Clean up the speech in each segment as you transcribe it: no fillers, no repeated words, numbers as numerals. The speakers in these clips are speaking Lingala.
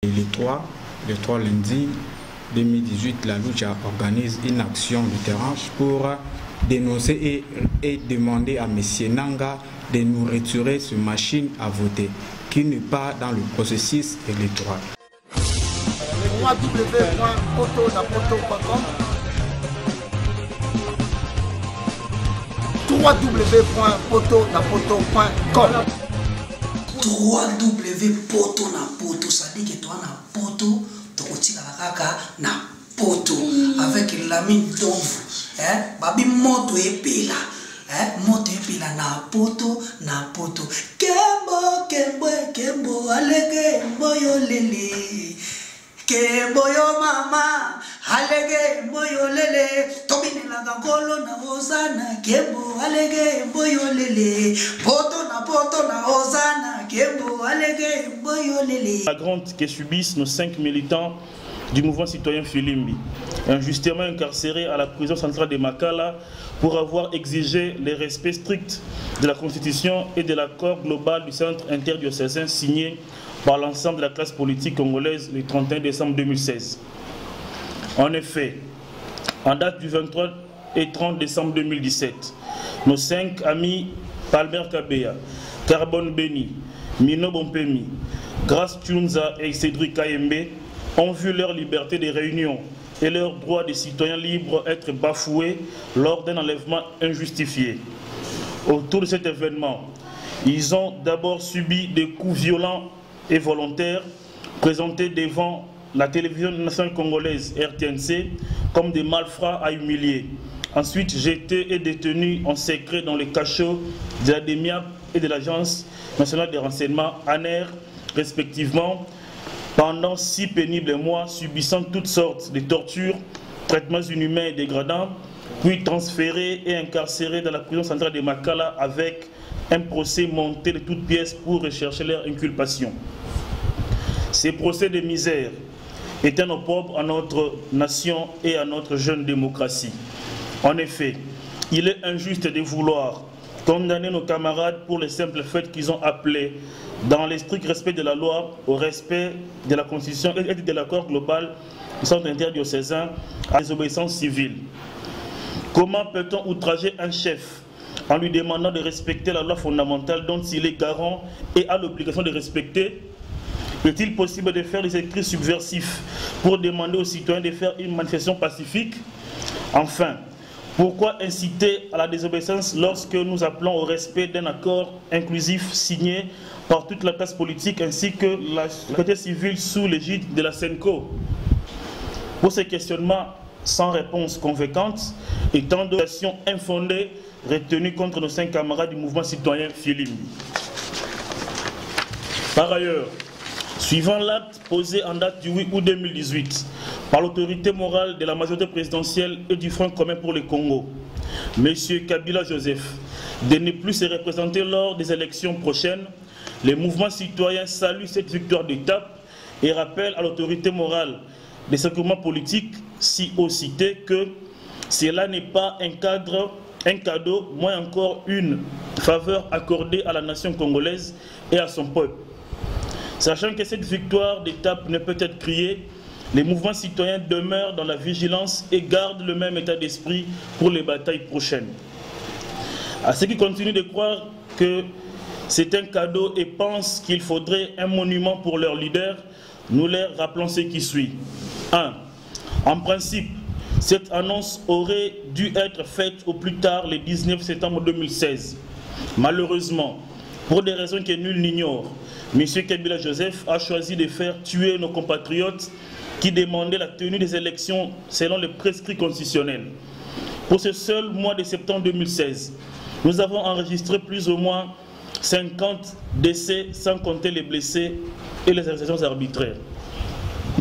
Le 3 lundi 2018, la Lucha organise une action de terrain pour dénoncer et demander à M. Nanga de nous retirer cette machine à voter qui n'est pas dans le processus électoral. www.potonapoto.com www.potonapoto, ça dit que toi na poto tokotika kaka na poto avec la mine d'ombre babi moto epela moto epela na poto kembo alege mboyo lele kembo yo mama alege mboyo lele tobinela ngolo na ozana kembo alege mboyo lele poto na ozana kembo alege mboyo lele. La grande que subissent nos 5 militants du mouvement citoyen Filimbi, injustement incarcérés à la prison centrale de Makala pour avoir exigé le respect strict de la Constitution et de l'accord global du centre interdiocésain signé par l'ensemble de la classe politique congolaise le 31 décembre 2016. En effet, en date du 23 et 30 décembre 2017, nos 5 amis Palmer Kabeya, Carbone Beni, Mino Bompemi, Grace Tchunza et Cédric Kayembe ont vu leur liberté de réunion et leur droit de citoyens libres être bafoués lors d'un enlèvement injustifié. Autour de cet événement, ils ont d'abord subi des coups violents et volontaires présentés devant la télévision nationale congolaise RTNC comme des malfrats à humilier. Ensuite jetés et détenus en secret dans les cachots de la DEMIAP et de l'Agence nationale des renseignements ANER respectivement pendant 6 pénibles mois, subissant toutes sortes de tortures, traitements inhumains et dégradants, puis transférés et incarcérés dans la prison centrale de Makala avec un procès monté de toutes pièces pour rechercher leur inculpation. Ces procès de misère est un opprobre à notre nation et à notre jeune démocratie. En effet, il est injuste de vouloir condamner nos camarades pour le simple fait qu'ils ont appelé, dans le strict respect de la loi, au respect de la Constitution et de l'accord global du centre interdiocésain à la désobéissance civile. Comment peut-on outrager un chef en lui demandant de respecter la loi fondamentale dont il est garant et a l'obligation de respecter? Est-il possible de faire des écrits subversifs pour demander aux citoyens de faire une manifestation pacifique? Enfin, pourquoi inciter à la désobéissance lorsque nous appelons au respect d'un accord inclusif signé par toute la classe politique ainsi que la société civile sous l'égide de la SENCO? Pour ces questionnements sans réponse convaincante et tant d'actions infondées retenues contre nos 5 camarades du mouvement citoyen Filimbi. Par ailleurs, suivant l'acte posé en date du 8 août 2018 par l'autorité morale de la majorité présidentielle et du Front commun pour le Congo, M. Kabila Joseph, de ne plus se représenter lors des élections prochaines, le mouvement citoyen salue cette victoire d'étape et rappelle à l'autorité morale des secouements politiques si haut cités que cela n'est pas un cadeau, moins encore une faveur accordée à la nation congolaise et à son peuple. Sachant que cette victoire d'étape ne peut être criée, les mouvements citoyens demeurent dans la vigilance et gardent le même état d'esprit pour les batailles prochaines. À ceux qui continuent de croire que c'est un cadeau et pensent qu'il faudrait un monument pour leur leader, nous leur rappelons ce qui suit. 1. En principe, cette annonce aurait dû être faite au plus tard le 19 septembre 2016. Malheureusement, pour des raisons que nul n'ignore, M. Kabila Joseph a choisi de faire tuer nos compatriotes qui demandaient la tenue des élections selon les prescrits constitutionnels. Pour ce seul mois de septembre 2016, nous avons enregistré plus ou moins 50 décès sans compter les blessés et les arrestations arbitraires.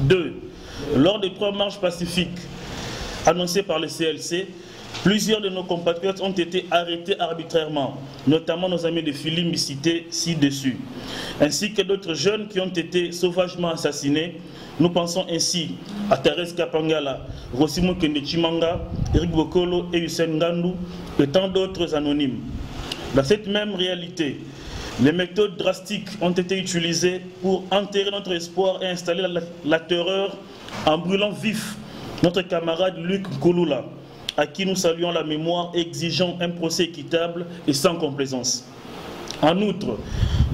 2. Lors des 3 marches pacifiques annoncées par le CLC, plusieurs de nos compatriotes ont été arrêtés arbitrairement, notamment nos amis de Filimbi cités ci-dessus, ainsi que d'autres jeunes qui ont été sauvagement assassinés. Nous pensons ainsi à Thérèse Kapangala, Rossimo Kende-Chimanga, Eric Bokolo et Hussein Ngandou et tant d'autres anonymes. Dans cette même réalité, Les méthodes drastiques ont été utilisées pour enterrer notre espoir et installer la terreur en brûlant vif notre camarade Luc Kouloula, à qui nous saluons la mémoire, exigeant un procès équitable et sans complaisance. En outre,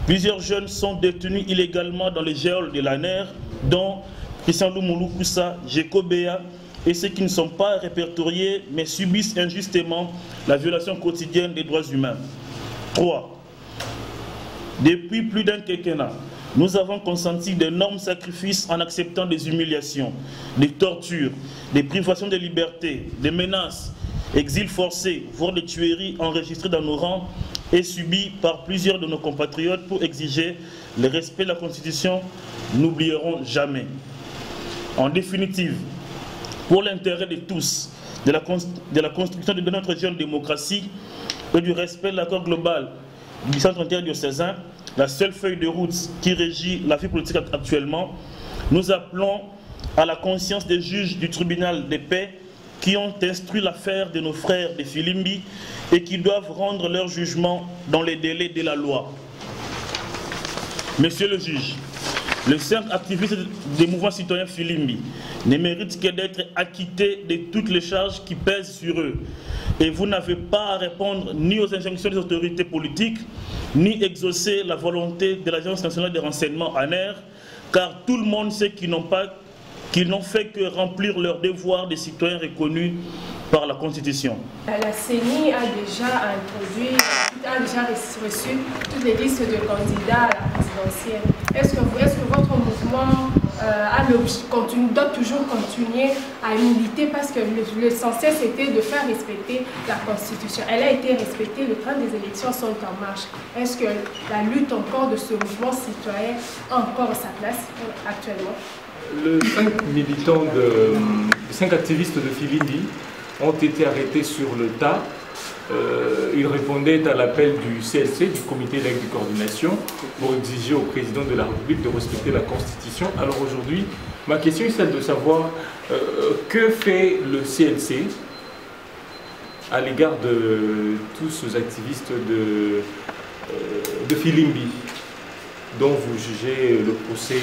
plusieurs jeunes sont détenus illégalement dans les geôles de l'ANER, dont Christian Lumulu Koussa, Jeko Béa, et ceux qui ne sont pas répertoriés mais subissent injustement la violation quotidienne des droits humains. 3. Depuis plus d'un quinquennat, nous avons consenti d'énormes sacrifices en acceptant des humiliations, des tortures, des privations de liberté, des menaces, exil forcé, voire des tueries enregistrées dans nos rangs et subies par plusieurs de nos compatriotes pour exiger le respect de la Constitution. N'oublierons jamais. En définitive, pour l'intérêt de tous, de la construction de notre jeune démocratie et du respect de l'accord global du centre interdiocésain, la seule feuille de route qui régit la vie politique actuellement, nous appelons à la conscience des juges du tribunal de paix qui ont instruit l'affaire de nos frères de Filimbi et qui doivent rendre leur jugement dans les délais de la loi. Monsieur le juge, les 5 activistes des mouvements citoyens Filimbi ne méritent que d'être acquittés de toutes les charges qui pèsent sur eux. Et vous n'avez pas à répondre ni aux injonctions des autorités politiques, ni exaucer la volonté de l'Agence nationale de renseignement ANER, car tout le monde sait qu'ils n'ont fait que remplir leur devoir de citoyens reconnus par la Constitution. La CENI a déjà reçu toutes les listes de candidats à la présidentielle. Est-ce que votre mouvement doit toujours continuer à militer parce que l'essentiel c'était de faire respecter la Constitution. Elle a été respectée, le train des élections sont en marche. Est-ce que la lutte encore de ce mouvement citoyen a encore sa place actuellement? Les 5 activistes de Filimbi ont été arrêtés sur le tas. Ils répondaient à l'appel du CLC, du comité de coordination, pour exiger au président de la République de respecter la Constitution. Alors aujourd'hui, ma question est celle de savoir que fait le CLC à l'égard de tous ces activistes de Filimbi, dont vous jugez le procès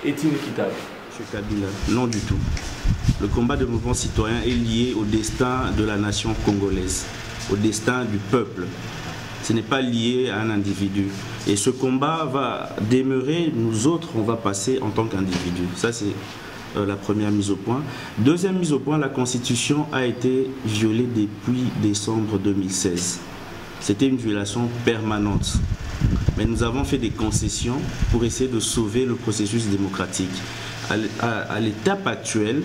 est inéquitable. Monsieur Kabila, non du tout. Le combat de mouvement citoyen est lié au destin de la nation congolaise, au destin du peuple. Ce n'est pas lié à un individu. Et ce combat va demeurer, nous autres, on va passer en tant qu'individu. Ça, c'est la première mise au point. Deuxième mise au point, la Constitution a été violée depuis décembre 2016. C'était une violation permanente. Mais nous avons fait des concessions pour essayer de sauver le processus démocratique. À l'étape actuelle,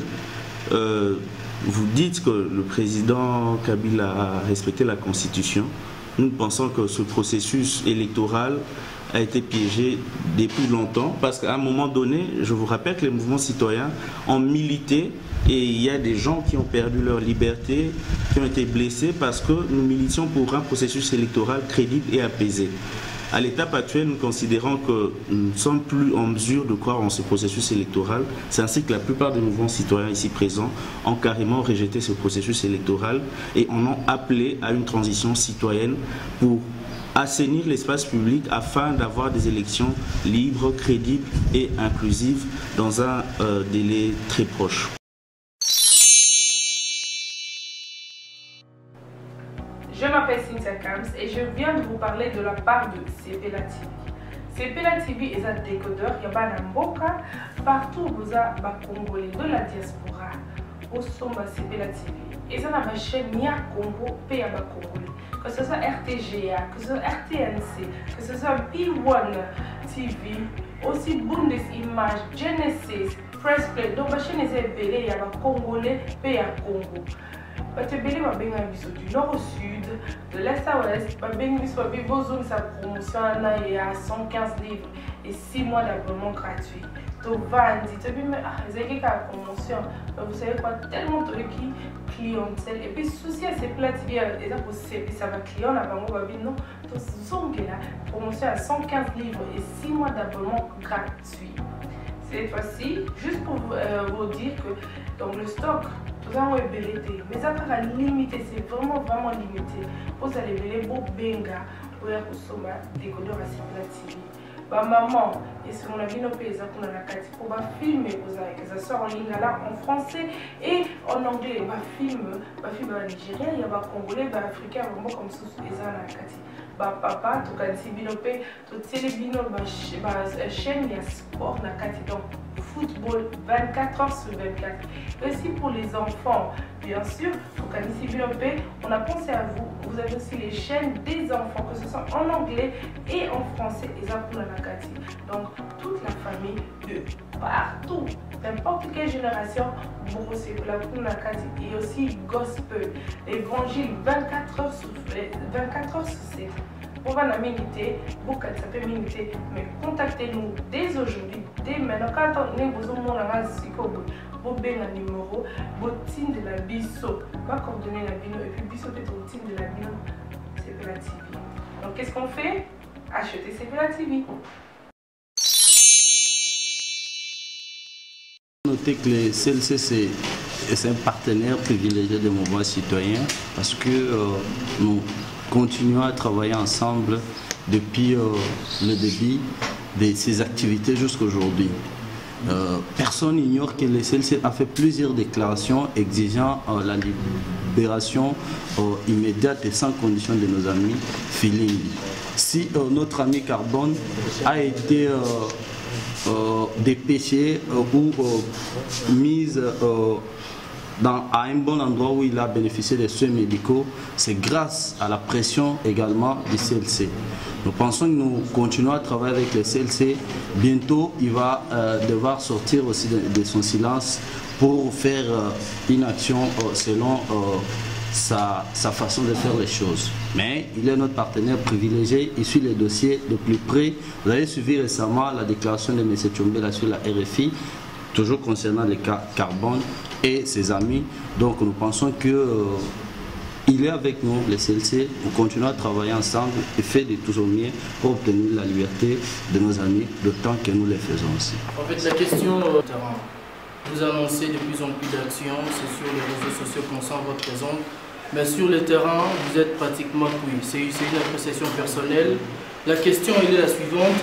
vous dites que le président Kabila a respecté la Constitution. Nous pensons que ce processus électoral a été piégé depuis longtemps parce qu'à un moment donné, je vous rappelle que les mouvements citoyens ont milité et il y a des gens qui ont perdu leur liberté, qui ont été blessés parce que nous militions pour un processus électoral crédible et apaisé. À l'étape actuelle, nous considérons que nous ne sommes plus en mesure de croire en ce processus électoral. C'est ainsi que la plupart des mouvements citoyens ici présents ont carrément rejeté ce processus électoral et en ont appelé à une transition citoyenne pour assainir l'espace public afin d'avoir des élections libres, crédibles et inclusives dans un délai très proche. Je m'appelle Cynthia Kams et je viens de vous parler de la part de Sepela TV. Sepela TV est un décodeur qui a Mboka partout où vous avez Congolais de la diaspora. Au sommet Sepela TV. Et ça n'a chaîne ni à Congo, pays à Congolais. Que ce soit RTGA, que ce soit RTNC, que ce soit P1 TV, aussi Bundesimage, Genesis, Press Play. Donc la chaîne est belée, il y a Congolais, pays à Congo. Batebele va bien du nord au sud, de l'est à l'ouest, va bien besoin sa promotion et à 115 livres et 6 mois d'abonnement gratuit. Donc Vandi, tu as vu la promotion, vous savez quoi, tellement de clientèle et puis souci à ces plats TV, ça va client là, on va bien non, donc la promotion à 115 livres et 6 mois d'abonnement gratuit. Cette fois-ci, juste pour vous dire que dans le stock, nous avons ébélité, mais ça sera limité, c'est vraiment limité. Vous allez béler beau benga, boya kusoma décodeur à Sepela TV. Ba maman et selon la bino pe eza kuna na kati pour ba film ça sort en lingala en français et en anglais ba film nigérien ya ba congolais ba africain vraiment comme ça eza na kati. Ba papa to kanisi bino pe to tele bino ba chaîne ya sport na kati donc football 24 heures sur 24. Et aussi pour les enfants, bien sûr, on a pensé à vous. Vous avez aussi les chaînes des enfants, que ce soit en anglais et en français. Donc, toute la famille de partout, n'importe quelle génération, et aussi gospel, évangile 24 heures sur 7. Pour la minute, mais contactez-nous dès aujourd'hui, dès maintenant. Quand on est besoin de un numéro, bottine de la biso, pas coordonner la bino, et puis biso peut bottine de la bino, Sepela TV. Donc qu'est-ce qu'on fait? Acheter Sepela TV. Notez que le CLC c'est un partenaire privilégié des mouvements citoyens parce que nous continuons à travailler ensemble depuis le début de ces activités jusqu'à aujourd'hui. Personne n'ignore que le CLC a fait plusieurs déclarations exigeant la libération immédiate et sans condition de nos amis Filimbi. Si notre ami Carbone a été dépêché ou mise à un bon endroit où il a bénéficié des soins médicaux, c'est grâce à la pression également du CLC. Nous pensons que nous continuons à travailler avec le CLC. Bientôt, il va devoir sortir aussi de son silence pour faire une action selon sa façon de faire les choses. Mais il est notre partenaire privilégié, il suit les dossiers de plus près. Vous avez suivi récemment la déclaration de M. Tchombela sur la RFI, toujours concernant les cas Carbone et ses amis. Donc nous pensons que il est avec nous, le CLC. Nous continuons à travailler ensemble et faire de tout au mieux pour obtenir la liberté de nos amis, d'autant que nous les faisons aussi. En fait, la question vous annoncez de plus en plus d'actions, c'est sur les réseaux sociaux qu'on sent votre présence. Mais sur le terrain, vous êtes pratiquement cuit. C'est une appréciation personnelle. La question elle est la suivante.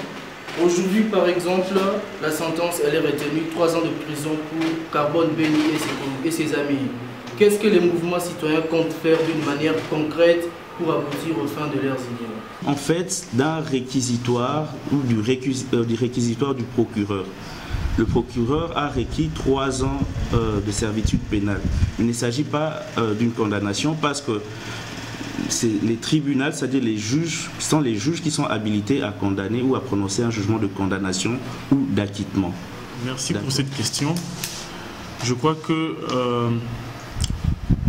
Aujourd'hui, par exemple, la sentence elle est retenue 3 ans de prison pour Carbone Béni et ses amis. Qu'est-ce que les mouvements citoyens comptent faire d'une manière concrète pour aboutir aux fins de leurs idées? En fait, d'un réquisitoire ou du réquisitoire du procureur. Le procureur a requis 3 ans de servitude pénale. Il ne s'agit pas d'une condamnation parce que les tribunaux, c'est-à-dire les juges, sont les juges qui sont habilités à condamner ou à prononcer un jugement de condamnation ou d'acquittement. Merci pour cette question. Je crois que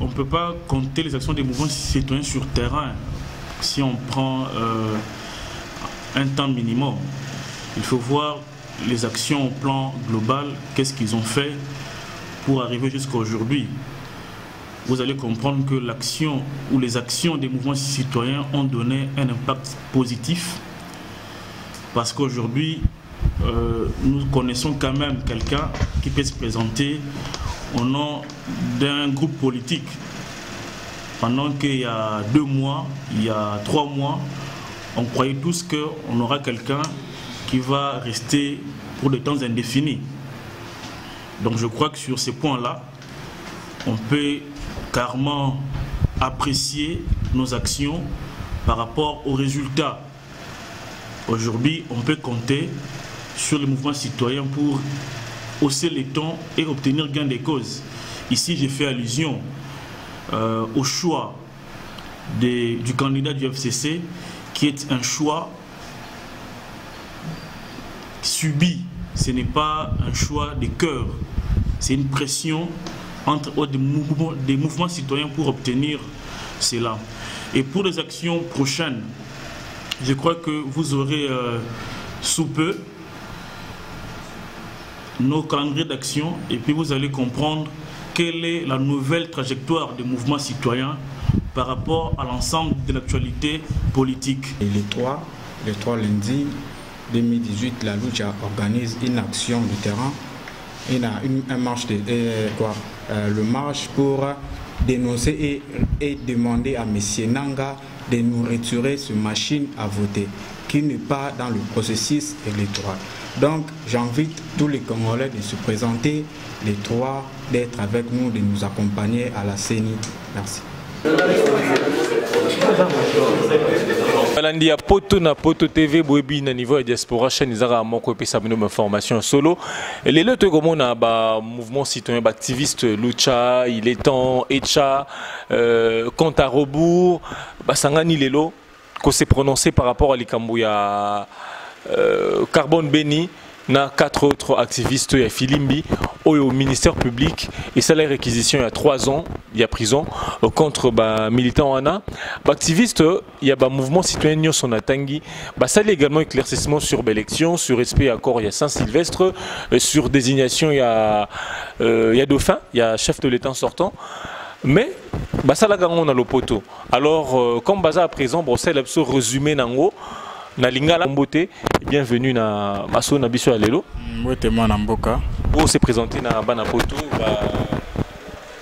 on ne peut pas compter les actions des mouvements citoyens sur terrain si on prend un temps minimum. Il faut voir les actions au plan global, qu'est-ce qu'ils ont fait pour arriver jusqu'à aujourd'hui. Vous allez comprendre que l'action ou les actions des mouvements citoyens ont donné un impact positif parce qu'aujourd'hui, nous connaissons quand même quelqu'un qui peut se présenter au nom d'un groupe politique. Pendant qu'il y a 2 mois, il y a 3 mois, on croyait tous qu'on aura quelqu'un qui va rester pour des temps indéfinis. Donc je crois que sur ces points-là, on peut carrément apprécier nos actions par rapport aux résultats. Aujourd'hui, on peut compter sur le mouvement citoyen pour hausser les tons et obtenir gain de cause. Ici, j'ai fait allusion au choix du candidat du FCC, qui est un choix subi. Ce n'est pas un choix de cœur, c'est une pression entre autres des mouvements citoyens pour obtenir cela. Et pour les actions prochaines, je crois que vous aurez sous peu nos calendriers d'action et puis vous allez comprendre quelle est la nouvelle trajectoire des mouvements citoyens par rapport à l'ensemble de l'actualité politique. Et les 3 lundis 2018, la Lucha organise une action de terrain, le marche pour dénoncer et demander à M. Nanga de nous retirer cette machine à voter qui n'est pas dans le processus électoral. Donc j'invite tous les Congolais de se présenter, les trois, d'être avec nous, de nous accompagner à la CENI. Merci. Balandi ya poto na poto TV boyebi na niveau ya diaspora chaîne ezaka moko epesa bino information solo lelo tokomona ba mouvement citoyen ba activiste Lucha il est temps Echa compte à rebours basangani lelo ko s'est prononcé par rapport à likambo ya Carbone Béni na 4 autres activistes ya Filimbi au ministère public et ça la réquisition il y a 3 ans il y a prison contre militants wana activistes il y a mouvement citoyen son atangi ça également éclaircissement sur l'élection sur respect accord il y a Saint-Sylvestre sur désignation il y a dauphin il y a chef de l'État sortant mais ça la on a le poteau alors comme baza à présent c'est l'absolu résumé nango na lingala mbote bienvenue na maso na biso alelo mbote mwana mboka pour se présenter na bana poto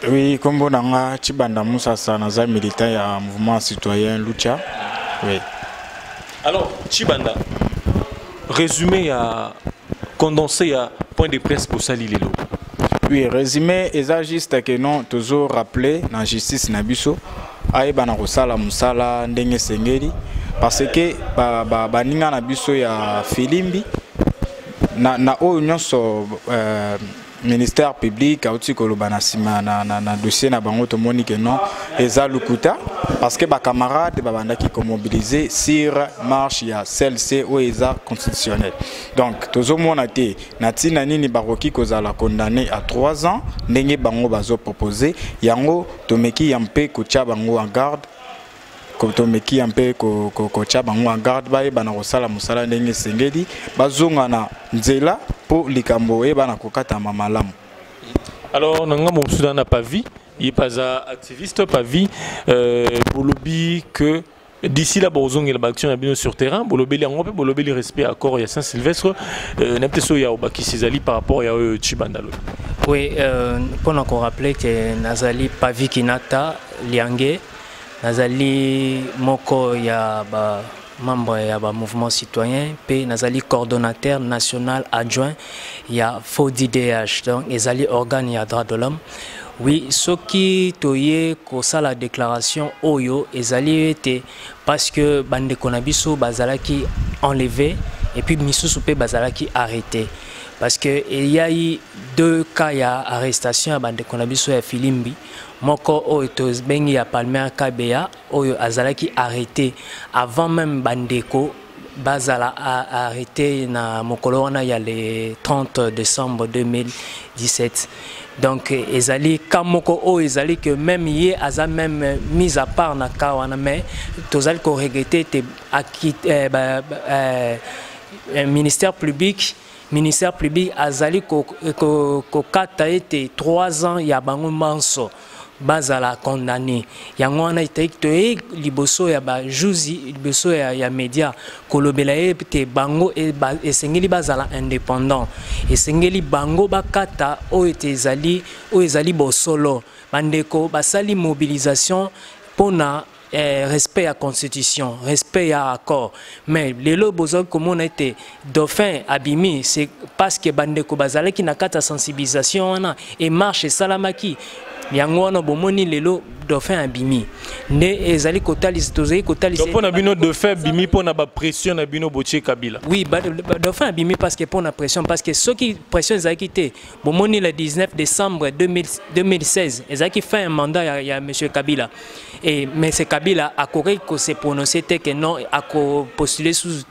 oui kombo nanga Chibanda Musasa naza militant ya mouvement citoyen Lucha oui alors Chibanda résumé ya condensé ya point de presse pour sali lelo oui résumé eza juste que non toujours rappeler na justice na biso ayeba na kosala musala ndenge sengeli parce que baninga na biso ya Filimbi na oyo nyonso ministère public auti koloba na sima na dossier na bango tomoni que non eza lukuta parce que ba camarades babandaki ko mobiliser sur marche ya CLC ou eza constitutionnel donc tozomona te na tina nini baroki kozala condamné à 3 ans ndenge bango bazo proposer yango tomeki yampe ko tia bango en garde kotomeki ampe ko tia bango en garde ba ebana kosala musala ndenge sengeli bazonga na nzela pour likambo ebana kokata malamu. Alors nanga mo Soudan n'a pas vu il pas activiste pas vu bolobi que d'ici là bozonga la action bien sur terrain bolobi li ngompe bolobi li respect accord ya Saint-Sylvestre n'importe ya obaki Sizali par rapport ya Chibanda. Oui pour nous rappeler que Nazali Pavi Kinata Liangé Nazali moko ya ba membre ya ba mouvement citoyen pe nazali coordonnateur national adjoint ya FODIDH donc ezali organe ya droit de l'homme oui soki toye ko sala déclaration oyo ezali été parce que bande konabiso bazalaki enlevé et puis misusu pe bazalaki arrêté parce que il y a eu 2 cas ya arrestation à bande konabiso ya Filimbi moko oyo bengi ya Palmer Kabea oyo azalaki arrêté avant même bandeko bazala arrêté na mokolo wana ya le 30 décembre 2017 donc ezali kamoko oyo ezali que même yé aza même mise à part na ka wana mais tozali ko regretter te ministère public azali ko kata ete 3 ans ya bango manso bazala condamné yango wana ite liboso ya ba juzi liboso ya media kolobela te bango esengeli bazala indépendant esengeli bango bakata oyo ezali bosolo bandeko basali mobilisation pona respect à constitution, respect à accord. Mais les lobos comme on était dauphin abimi, c'est parce que bandeko bazale qui n'a qu'à sensibilisation et marche salamaki. Yango wana bomoni lelo dauphin abimi ne ezali kotalisi tozali kotalisi donc pona bino dauphin abimi pona ba pression na bino botie Kabila oui dauphin abimi parce que pona pression parce que ceux qui pression ezali quitté bomoni le 19 décembre 2016 ezali fait un mandat ya monsieur Kabila et mais c'est Kabila a correct que se prononcer que non a postuler sous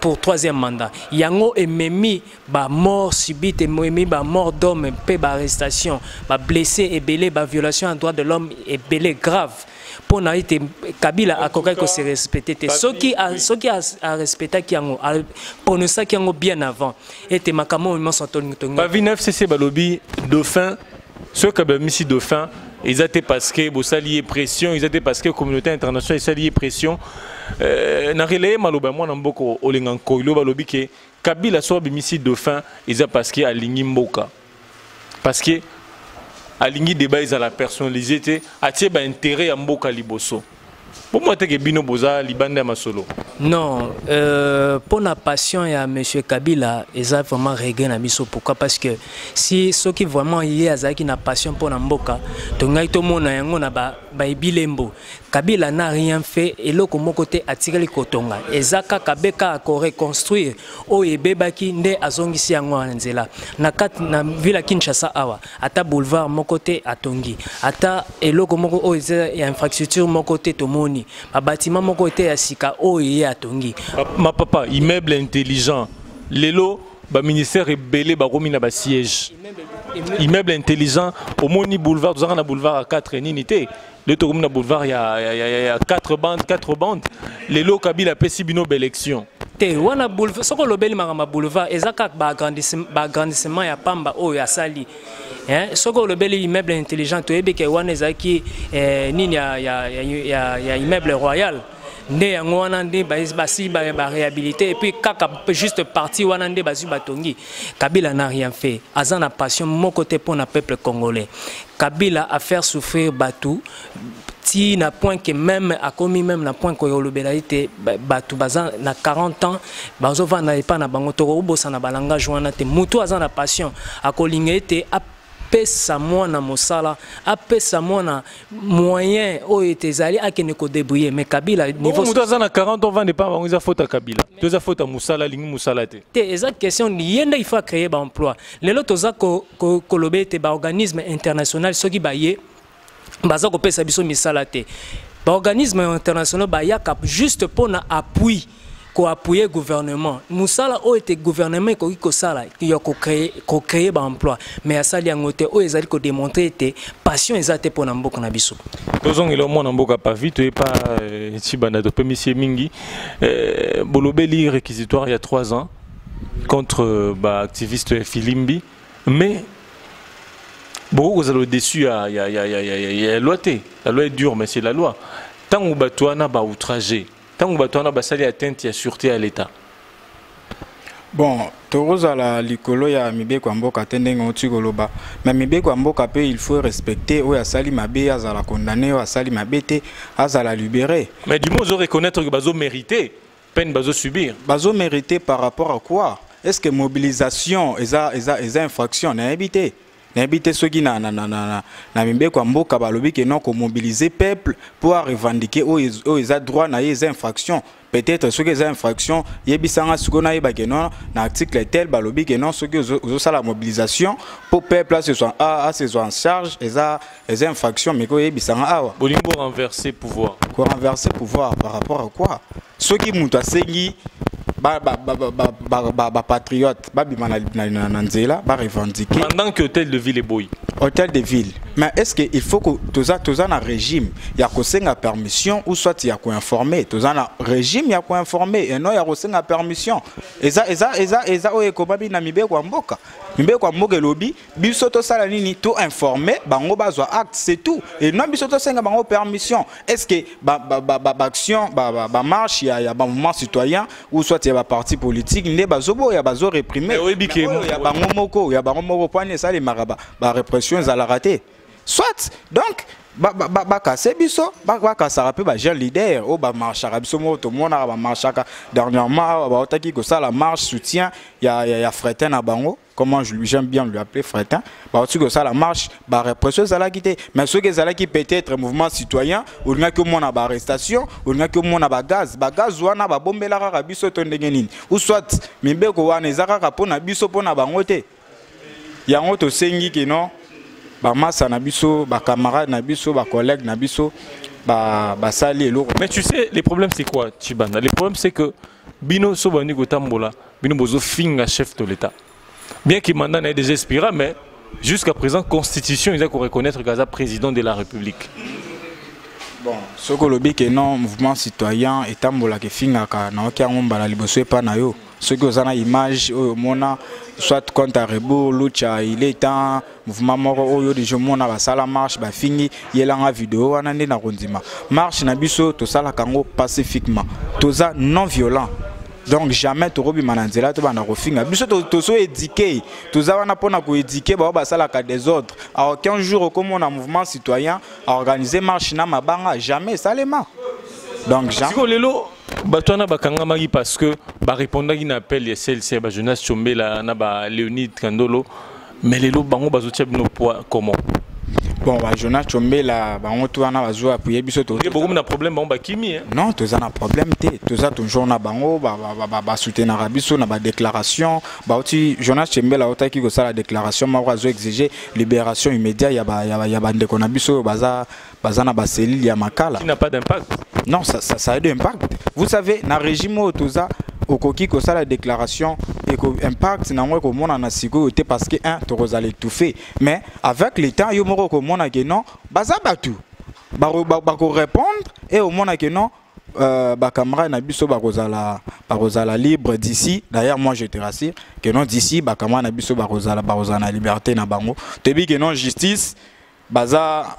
pour 3e mandat yango ememi ba mort subite ememi ba mort d'homme pe ba arrestation ba blessé et ba violation en droit de l'homme est belé grave pour n'aïté Kabila a correct que se respecter ceux qui a respecté qui ont pour ça qui ont bien avant était makamo ils sont pas 9 cc balobi dauphin ceux qui ont mis dauphin ils étaient parce que vous saliez pression ils étaient parce que communauté internationale saliez pression na relais maloba moi namboko olinga koilo balobi que Kabila soit mis dauphin ils a parce que aligni mboka parce que alingi débat ils à la personnalité atie ba intérêt ya mboka liboso. Pour moi, tu bino boza libanda masolo. Non, pour la passion ya Monsieur Kabila, ils ont vraiment réglé na biso. Pourquoi? Parce que si ceux qui vraiment y a qui na passion pour Namboka, tongai to mona yango na ba ibilembo. Kabila n'a rien fait et l'autre mon côté a tiré le kotonga. Ezaka kabeka a reconstruire o ebebaki nde azongisi yango anzela. Na kat na villa Kinshasa awa, ata boulevard mon côté atongi. Ata eloko moko o ya infrastructure mon côté tomoni. Ma bâtiment mon côté ya sika o ye atongi. Ma papa, immeuble intelligent. Lelo ba ministère rebelle ba romi na ba siège. Immeuble intelligent au moni boulevard, tout ça na boulevard à 4 ninité. Le tourne na boulevard il y a 4 bandes. Lelo Kabila pesi bino élection. Te wana boulevard soko lobeli makama boulevard ezaka ba agrandissement ya pamba o ya sali. Hein soko lobeli immeuble intelligent to ebeke wana ezaki nini ya immeuble royal. Nde yango wana nde basi ba réhabilité et puis kaka juste parti wana nde basu batongi. Kabila n'a rien fait. Azana passion mon côté pour le peuple congolais. Kabila a fait souffrir Batou. Si na point que même a commis même na point que le bélaïté Batou bazan na 40 ans bazo va na pas na bango to bosa na balanga joana te mutu azana passion a kolingete a pesa mwana mosala a pesa mwana moyen o etezali akene ko débrouiller mais Kabila niveau mutu azana 40 ans va ne pas bango za faute Kabila deux a faute musala lingi musala te exact question ni yenda il faut créer ba emploi les loto za ko lobete ba organisme international soki ba ye baza ko pesa biso misala te ba organisme international ba yaka juste pour na appui ko appuyer gouvernement musala o était gouvernement ko sala ko créer ba emploi mais asali yangote o ezali ko démontrer te passion ezate pour na mboka na biso tozong ilo mona mboka pa vite et pas tibanda to monsieur mingi bolobeli réquisitoire il y a 3 ans contre ba activiste Filimbi mais beaucoup vous allez au-dessus, il y a la loi. La loi est dure, mais c'est la loi. Tant que Batouana va outrager, tant que Batouana va salir atteinte, il y a sûreté à l'État. Bon, Toroza la likolo ya mibe kwa mboka tendenge otigoloba. Mais mibe kwa mboka pe il faut respecter o ya sali mabe azala condamné o ya sali mabete azala libéré. Mais du moins, ils reconnaître que bazo mérité, peine bazo subir. Bazo mérité par rapport à quoi? Est-ce que mobilisation est infraction n'a évité? N'habite ceux qui na mimbe kwa mboka balobi que non ko mobiliser peuple pour revendiquer aux droits na les infractions peut-être ceux qui ont infractions yebisanga sukona yeba que non na article tel balobi que non ceux qui ont ça la mobilisation pour peuple là ce soit en charge les infractions mais ko yebisanga awa bolingo renverser pouvoir par rapport à quoi ceux qui muta sengi patriote nzela revendiquer pendant que hôtel de ville est boy hôtel de ville mais est-ce que il faut que tous un régime il y a kosenga permission ou soit il y a ko informer tous un régime il y a ko informer et non il y a kosenga permission eza o ekobabi na mibe kwa mboka lobby biso to sala nini to informer bango bazwa acte c'est tout et non biso to senga bango permission est-ce que action marche il y a mouvement citoyen ou soit il y a parti politique ne bazobo ya bazo réprimer il y a bango moko poane ça les maraba répression za la raté soit donc c'est biso ça rappelle ba leader au ba marche biso mo to mona ba marchaka dernièrement ba otaki ko ça la marche soutien il y a Fretin na bango comment j'aime bien lui appeler Fretin ba otiki ko ça la marche ba répression za la quitté mais ceux qui za qui peut-être mouvement citoyen ou nga que mona ba arrestation ou nga que mona ba gaz wana ba bombela ka biso to ndenge nini ou soit mimbe ko wana ezaka ka pona biso pona bango te yango to sengi que non ba massa na biso ba camarade na biso ba collègue na biso ba sali elo. Mais tu sais les problèmes c'est quoi Tshibanda? Les problèmes c'est que bino sobani ko tambola bino bozo finga chef de l'état bien qu'il mandat n'a déjà expiré mais jusqu'à présent constitution il a qu'on reconnaître Gaza président de la République. Bon ce que lobi que non mouvement citoyen et tambola ke finga ka na okia ngomba la liboso pa na yo ceux qui ont une image mona soit contre à rebours lucha il est un mouvement moko oyo de jomona ba sala marche ba fingi yelanga vidéo wana na rondima marche na biso to sala kango pacifiquement toza non violent Donc jamais torobi mananzela to bana kofinga. Biso to so éduqué. Tous wana pona ko éduquer ba ba sala ka des autres. À aucun jour comme on a mouvement citoyen à organiser marche na mabanga jamais salema. Donc jamais. Siko lelo batwana bakanga magi parce que ba répondre qui n'appelle les CLC ba Jonas Chombela na ba Léonide Kandolo mais lelo bango bazotia bino poids comment? Bon, Jonas Chombela, on a besoin d'appuyer biso to. Il y a beaucoup de problèmes bon kimi hein. Non, tu as un problème té. Tu as toujours na bango soutenir biso na ba déclaration, ba aussi Jonas Chombela otaki ko ça la déclaration ma wazo exiger libération immédiate ya ba ndeko na biso baza na ba cellule ya makala. Qui n'a pas d'impact. Non, ça a de impact. Vous savez, na régime otoza okoki ko ça la déclaration et ko impact na moi ko mona na siko té parce que un to rozale étouffé. Mais avec le temps yo moko ko mona que non, baza batu. Ba ko répondre et au mona que non ba camarade na biso ba rozala libre d'ici. D'ailleurs moi je te rassure que non d'ici ba camarade na biso ba rozala liberté na bango. Te bi que non justice baza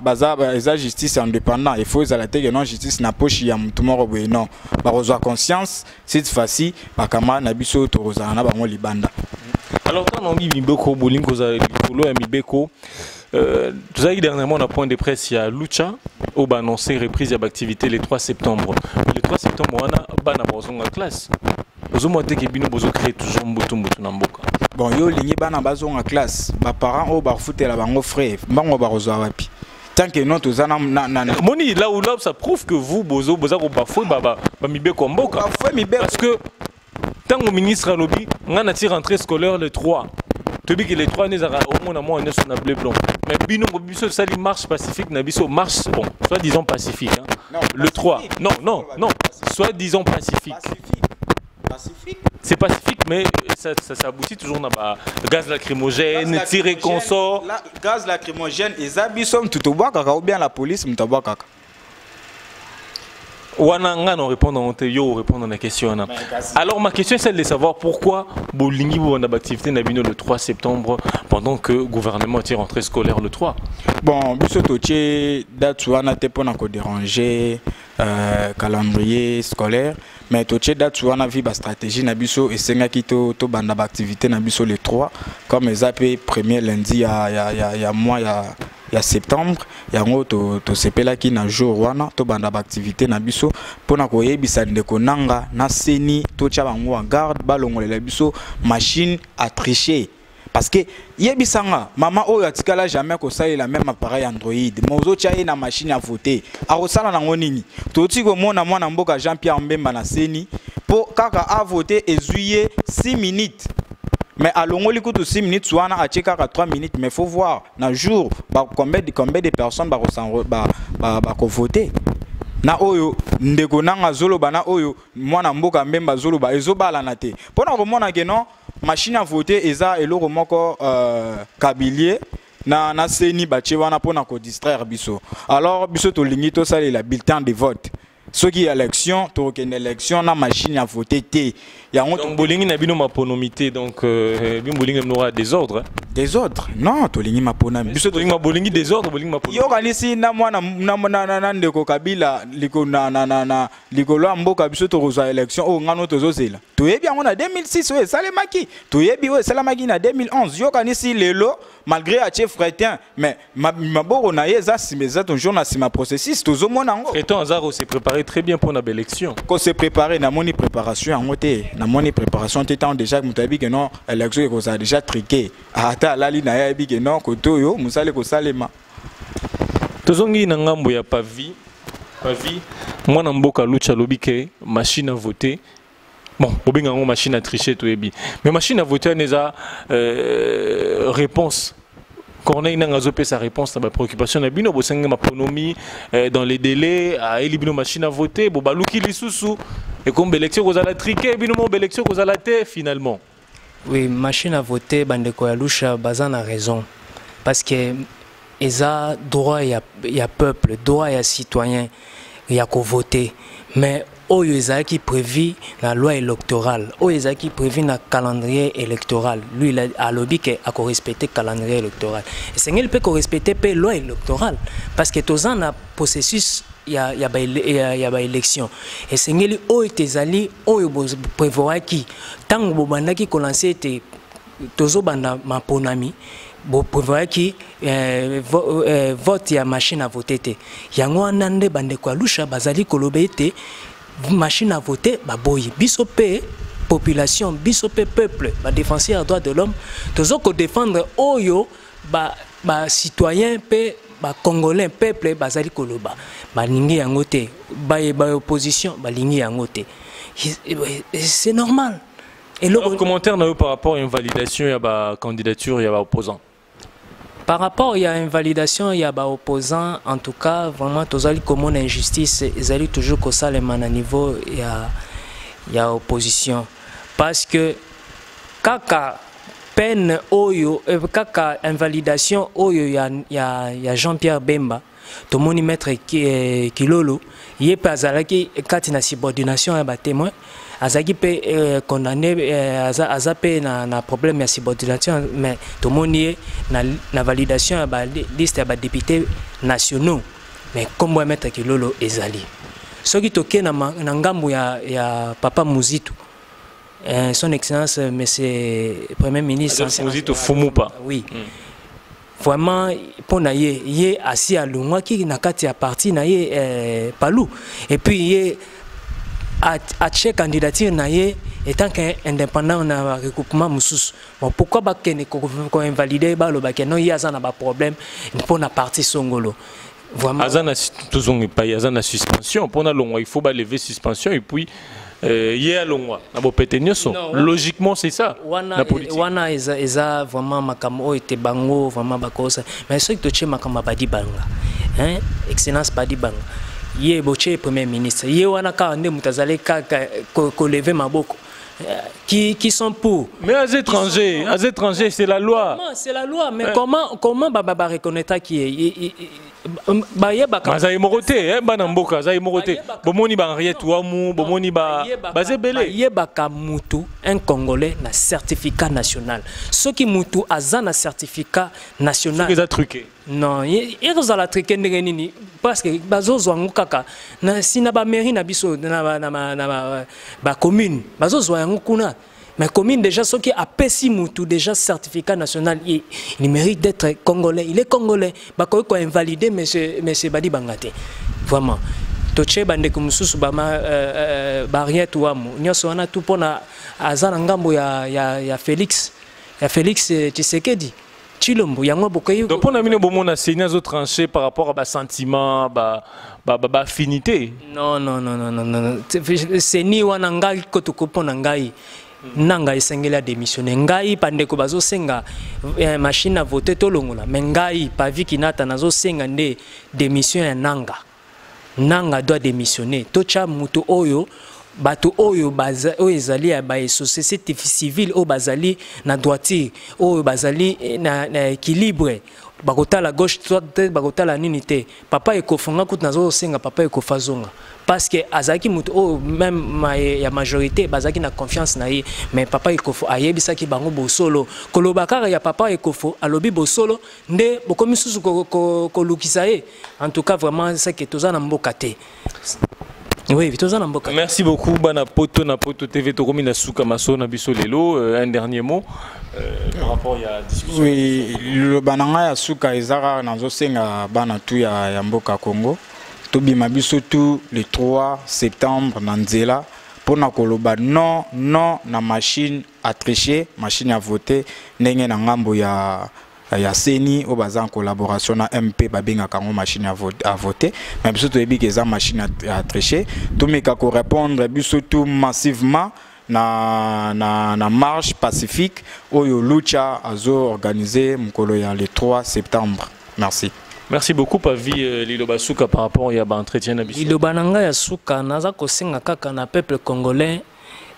justice indépendant il faut que non justice na poche ya mutumoro boye non ba rozwa conscience cette fois-ci ba camarade na biso to rozala na bango libanda. Alors quand on dit Mibeko Bolingo za likolo ya Mibeko tout ça dernièrement on a point de presse il y a Lucha au ba annoncé reprise d'activité le 3 septembre. Le 3 septembre on a bana bazonga classe. Ozomo te ke bino bozo créer toujours mbutu na mboka. Bon yo lingi bana bazonga classe ba parents au ba foutela bango frère bango ba rozwa wapi. Tant que non tous na moni là où ça prouve que vous bozo ko bafoué ba Mibeko mboka. Parce que tant au ministre Alobi, on a tiré rentrée scolaire le 3. Tu dis que les 3 années au moins on est sur la bleu blanc. Mais bino biso ça li marche pacifique na biso marche bon, soit disons pacifique hein. Non, le 3. Non, soit disons pacifique. Pacifique. C'est pacifique mais ça aboutit toujours na ba gaz lacrymogène, tiré consort, gaz lacrymogène et ça biso tout kaka ou bien la police mutaboa kaka. Wananga non répondre à la question. Alors ma question est celle de savoir pourquoi Bolingi on a activité Nabino le 3 septembre pendant que le gouvernement est rentré scolaire le 3. Bon, biso toche date wana te pona ko déranger calendrier scolaire mais toche date wana vi ba stratégie na biso et senga kito to banda ba activité na biso le 3 comme ezapé premier lundi ya mois ya septembre yango to sepela ki na jour wana to banda ba activité na biso pona ko yebisa ndeko nanga na seni to tia bango en garde balongolela biso machine à tricher parce que yebisanga maman oyo atikala jamais ko ça la même appareil Android mozo tia na machine à voter a rosala nango nini to tiko mona mwana mboka Jean-Pierre Mbemba na seni po kaka a voter ezuye 6 minutes. Mais à l'ongoli kutu 6 minutes soit à checker à 3 minutes mais faut voir na jour combien de personnes ba voter na oyo ndeko nanga zolo bana oyo mwana mboka Mbemba zolo ba ezobala na te pona ko mona ke non machine à voter eza eloko moko kabilier na seni bache wana pona ko distraire biso alors biso to lingi to sala la bulletin de vote. Ce qui est élection, tu as une élection, na machine à voter. Donc, Bolingi n'a pas ponomité, donc Bolingi n'aura des ordres. Des ordres? Non, tu as ma ponomité. Tu as Bolingi des ordres, Bolingi ma ponomité. Yo ici na moi na ndeko Kabila liko na likolo mboka biso to roza élection o ngano to zozela. Tu yebi on a 2006 ouais salemaki. Tu yebi ouais salemaki na 2011. Yo ici lelo malgré a chef Fretin mais maboro na yeza simeza ton jour na sima processus to zo mona ngo. Et ton Azaro s'est préparé très bien pour la belle élection. Quand c'est préparé na moni préparation en côté na moni préparation t'étant déjà mutabi que non élection ko ça déjà triqué. Ata lali na yebi que non ko toyo musale ko salema. Tozongi na ngambo ya pavi mwana mboka Lucha lobike machine à voter. Bon, obenga ngo machine à tricher to yebi. Mais machine à voter neza réponse. Corneille n'a pas sa réponse à ma préoccupation. Nabino bosenga ma ponomie dans les délais à élibino machine à voter. Bobalouki li sousou et comme élection aux ala triquer bino mo élection aux ala té finalement. Oui, machine à voter bandeko ya Lucha bazan a raison parce que eza droit ya peuple, droit ya citoyen ya ko voter mais oyo ezaki prévu la loi électorale oyo ezaki prévu na calendrier électoral lui il a lobby que a ko respecter calendrier électoral et c'est ngel peut ko respecter pe loi électorale parce que tozan na processus ya élection et sengeli o etezali oyo prévoir qui tant bobandaki kolancer te tozo banda maponami bo prévoir qui vote ya machine à voter te yango anande bande kwa lusha bazali kolobe te machine à voter baboyi biso pe population biso pe peuple ba défenseur des droits de l'homme tozo ko défendre oyo ba citoyen pe ba congolais peuple bazali koloba ba lingi yango te ba opposition ba lingi yango te c'est normal. Et le commentaire par rapport à une validation et à la candidature et à l'opposant. Par rapport à une validation et à l'opposant, en tout cas, vraiment, tous les communes injustice, ils allaient toujours qu'au salement à niveau il y a opposition. Parce que kaka peine oyo, kaka invalidation oyo il y a Jean-Pierre Bemba, tout le monde y mettre Kilolo, il y a pas quand il y a subordination à témoin. Azaki peut condamner Azapé na problème de subordination mais tout le monde est na validation de liste de députés nationaux mais comme moi mettre que lolo ezali ce qui toke na ngambu ya papa Muzitu son excellence monsieur premier ministre Muzitu Fumupa oui vraiment pour naie yé assis à longwa qui na kati ya parti naie palou et puis yé à chaque candidature naie étant qu'indépendant na recoupement mususu bon pourquoi ba kene ko invalider ba lo ba kene il y a ça na ba problème pour na parti songolo vraiment azana tozongi pa azana suspension pour na longwa il faut ba lever suspension et puis hier longwa na bo petenyoso logiquement c'est ça la politique wana eza vraiment makamo était bango vraiment bakosa mais ce que tu makama badi banga hein excellence badi banga yé boche premier ministre yé wana ka ande mutazale ka ko lever maboko qui sont pour mais aux étrangers c'est la loi c'est la loi mais comment baba reconnaître qui est ba yeba ka za imoroté bana mboka za imoroté bomoni ba Henriette Ouamou bomoni ba zebele yeba ka mutu un congolais na certificat national ce qui mutu azana certificat national ce qui est truqué non il y a la truqué nini parce que bazo zwangu kaka na sina ba mairie na biso na ba commune bazo zwangu kuna mais commune déjà ce qui a pessi mutu déjà certificat national il mérite d'être congolais il est congolais ba ko invalider monsieur Badi Bangate vraiment toche bande kumususu ba Henriette Ouamou nyoso wana tout pona azana ngambo ya Félix Tshisekedi Chilombo yango bokoyi donc pour namine bomona seigneur zo tranché par rapport à ba sentiment ba affinité non c'est ni wana ngai ko to kopona ngai nanga esengeli a démissionner ngai pandeko bazo senga machine à voter to longola mais ngai pavi kinata nazo senga nde démission ya nanga doit démissionner tocha mutu oyo bato oyo ezali ya ba société civile o bazali na droitier oyo bazali na équilibre bakota la gauche droite bakota la nini te papa ekofonga kutu nazo senga papa ekofazonga parce que azaki mutu o même ya majorité bazaki na confiance na ye mais papa ekofo ayebisa ki bango bosolo kolobaka ya papa ekofo alobi bosolo nde bokomi susu ko lukisa ye en tout cas vraiment c'est que tozana mboka te. Oui, merci beaucoup Bana Poto na Poto TV Tokomi na Souka Maso na biso lelo un dernier mot par rapport à la discussion. Oui, le bananga ya Souka ezara nazo senga bana tu ya mboka Congo. Tobi mabiso tout le 3 septembre na Nzela pour na koloba non na machine à tricher, machine à voter ndenge na ngambo ya Seni au bazar en collaboration na MP babinga kango machine à voter mais biso to ebi que za machine à tricher tout me ka ko répondre biso tout massivement na marche pacifique oyo lucha azo organisé mukolo ya le 3 septembre. Merci beaucoup Pavi Liloba Souka par rapport à l'entretien na biso. Liloba nanga ya Souka naza ko senga kaka na peuple congolais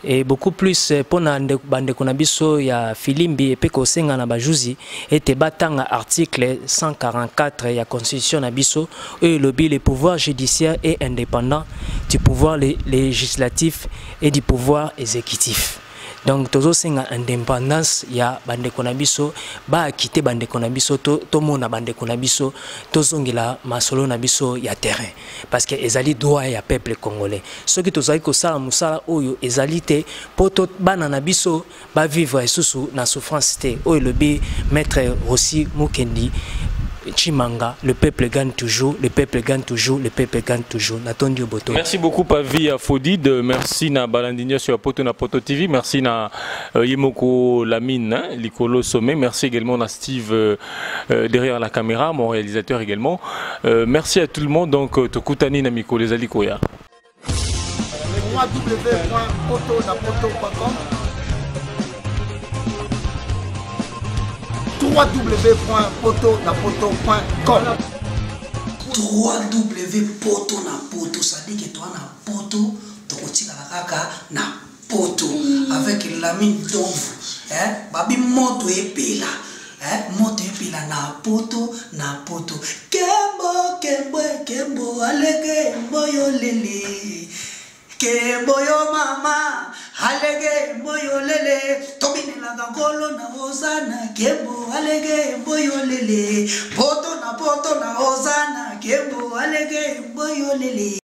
et beaucoup plus pour bande konabiso ya Filimbi et peko senga na bajuzi et batanga article 144 ya constitution na biso et le pouvoir judiciaire est indépendant du pouvoir législatif et du pouvoir exécutif. donc tozo senga indépendance ya bandeko na biso ba quitter bandeko na biso to mona bandeko na biso tozongela masolo na biso ya terrain parce que ezali droit ya peuple congolais soki tozali ko sala musala oyo ezali te poto bana na biso ba vivre susu na souffrance te oyo lobi maître Rossi Mukendi Chimanga, le peuple gagne toujours, le peuple gagne toujours, le peuple gagne toujours. Merci beaucoup Pavi Afodid, merci na Balandinha sur Poto na Poto TV, merci na Yemoko Lamine, hein, Likolo Sommet, merci également à Steve derrière la caméra, mon réalisateur également. Merci à tout le monde, donc Tokutani Namiko les Alikoya. www.potonapoto.com www.potonapoto, ça dit que toi na poto tokotika kaka na poto avec la mine d'ombre babi moto epela moto epela na poto kembo kembo alege mboyo lele kembo yo mama alege mboyo lele tobine la gangolo na ozana kembo alege mboyo lele poto na ozana kembo alege mboyo lele.